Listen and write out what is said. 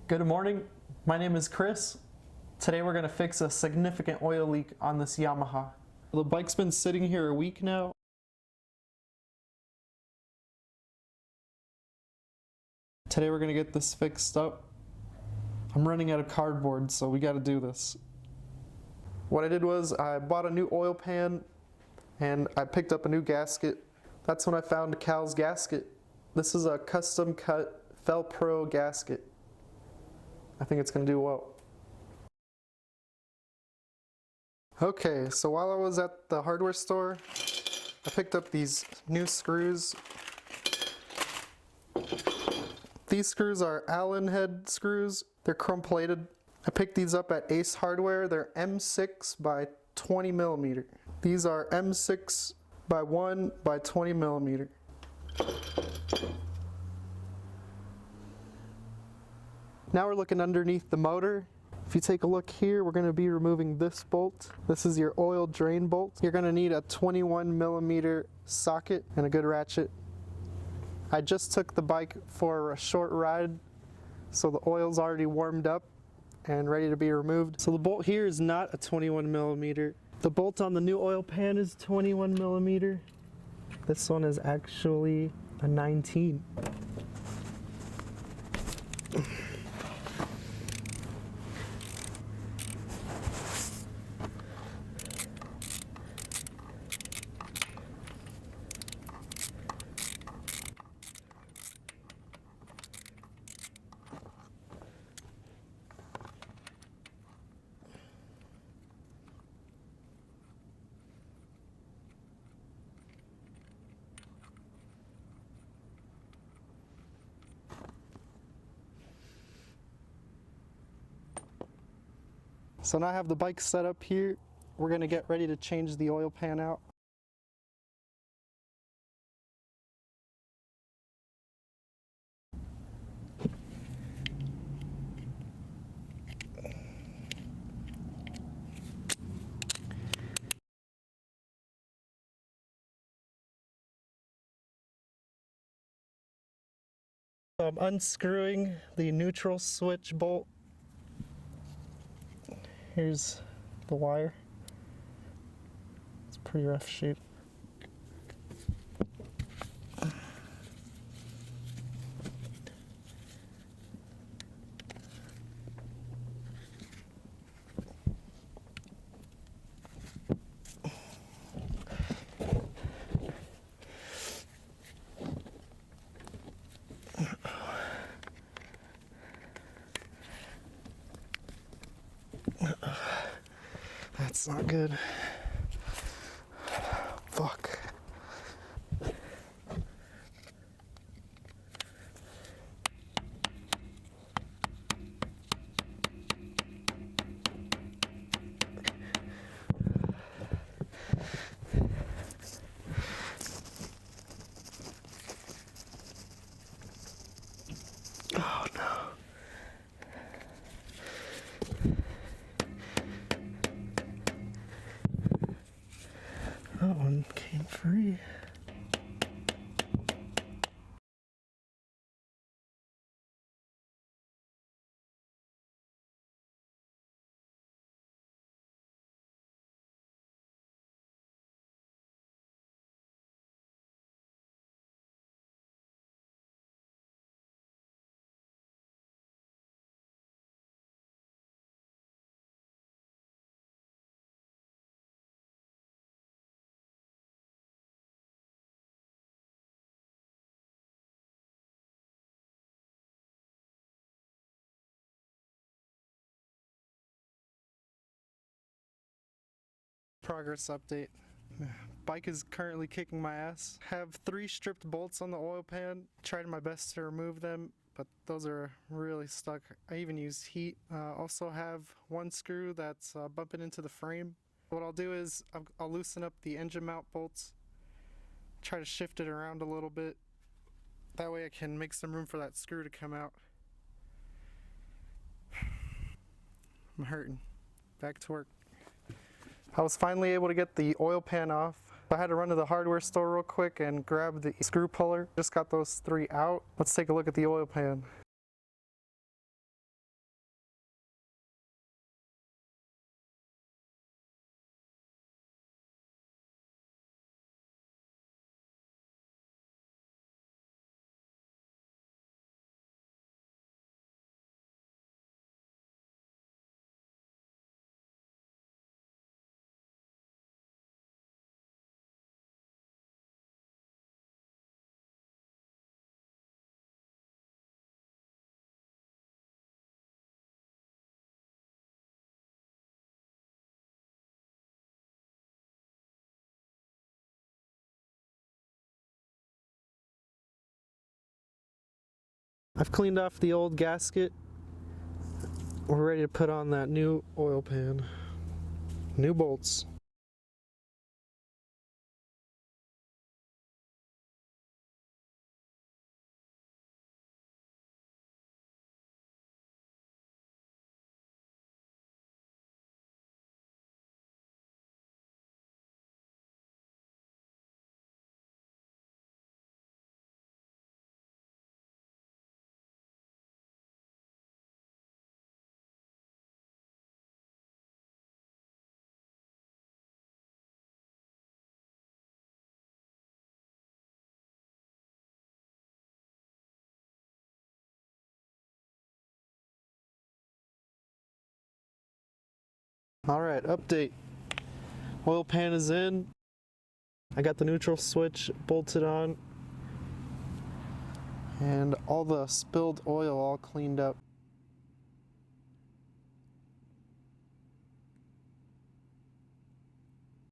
Good morning, my name is Chris. Today we're going to fix a significant oil leak on this Yamaha. The bike's been sitting here a week now. Today we're going to get this fixed up. I'm running out of cardboard, so we got to do this. What I did was I bought a new oil pan and I picked up a new gasket. That's when I found Cal's gasket. This is a custom cut Fel-Pro gasket. I think it's going to do well. Okay, so while I was at the hardware store, I picked up these new screws. These screws are Allen head screws. They're chrome plated. I picked these up at Ace Hardware. They're M6 by 20 millimeter. These are M6 by 1 by 20 millimeter. Now we're looking underneath the motor. If you take a look here, we're going to be removing this bolt. This is your oil drain bolt. You're going to need a 21 millimeter socket and a good ratchet. I just took the bike for a short ride, so the oil's already warmed up and ready to be removed. So the bolt here is not a 21 millimeter. The bolt on the new oil pan is 21 millimeter. This one is actually a 19. So now I have the bike set up here. We're going to get ready to change the oil pan out. So I'm unscrewing the neutral switch bolt. Here's the wire. It's pretty rough shape. That's not good. Fuck. Oh no. That one came free. Progress update. Bike is currently kicking my ass. Have 3 stripped bolts on the oil pan. Tried my best to remove them, but those are really stuck. I even used heat. Also have 1 screw that's bumping into the frame. What I'll do is I'll loosen up the engine mount bolts, try to shift it around a little bit. That way I can make some room for that screw to come out. I'm hurting. Back to work. I was finally able to get the oil pan off. I had to run to the hardware store real quick and grab the screw puller. Just got those 3 out. Let's take a look at the oil pan. I've cleaned off the old gasket. We're ready to put on that new oil pan. New bolts. Alright, update. Oil pan is in. I got the neutral switch bolted on. And all the spilled oil all cleaned up.